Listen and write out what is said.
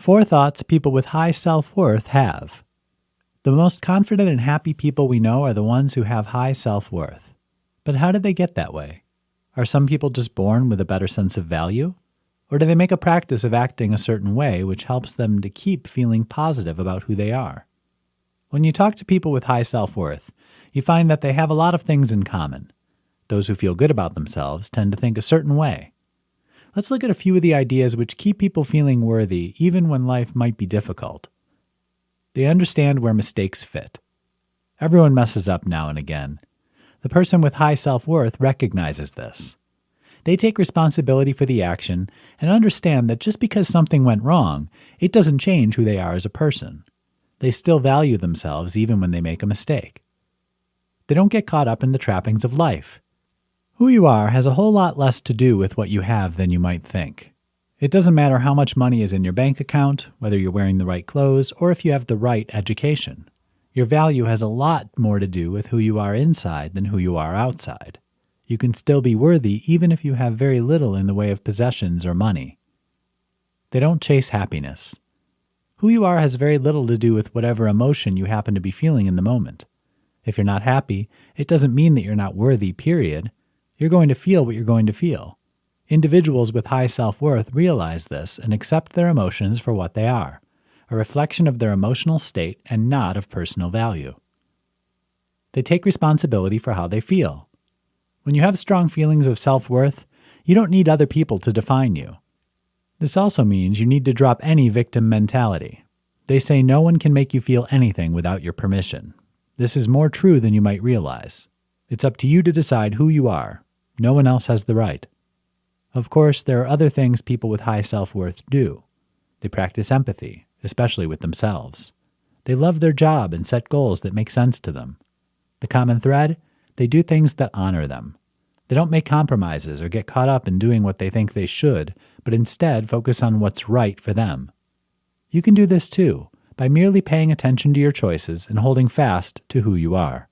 4 thoughts people with high self-worth have. The most confident and happy people we know are the ones who have high self-worth. But how did they get that way? Are some people just born with a better sense of value? Or do they make a practice of acting a certain way which helps them to keep feeling positive about who they are? When you talk to people with high self-worth, you find that they have a lot of things in common. Those who feel good about themselves tend to think a certain way. Let's look at a few of the ideas which keep people feeling worthy even when life might be difficult. They understand where mistakes fit. Everyone messes up now and again. The person with high self-worth recognizes this. They take responsibility for the action and understand that just because something went wrong, it doesn't change who they are as a person. They still value themselves even when they make a mistake. They don't get caught up in the trappings of life. Who you are has a whole lot less to do with what you have than you might think. It doesn't matter how much money is in your bank account, whether you're wearing the right clothes, or if you have the right education. Your value has a lot more to do with who you are inside than who you are outside. You can still be worthy even if you have very little in the way of possessions or money. They don't chase happiness. Who you are has very little to do with whatever emotion you happen to be feeling in the moment. If you're not happy, it doesn't mean that you're not worthy, period. You're going to feel what you're going to feel. Individuals with high self-worth realize this and accept their emotions for what they are, a reflection of their emotional state and not of personal value. They take responsibility for how they feel. When you have strong feelings of self-worth, you don't need other people to define you. This also means you need to drop any victim mentality. They say no one can make you feel anything without your permission. This is more true than you might realize. It's up to you to decide who you are. No one else has the right. Of course, there are other things people with high self-worth do. They practice empathy, especially with themselves. They love their job and set goals that make sense to them. The common thread? They do things that honor them. They don't make compromises or get caught up in doing what they think they should, but instead focus on what's right for them. You can do this too, by merely paying attention to your choices and holding fast to who you are.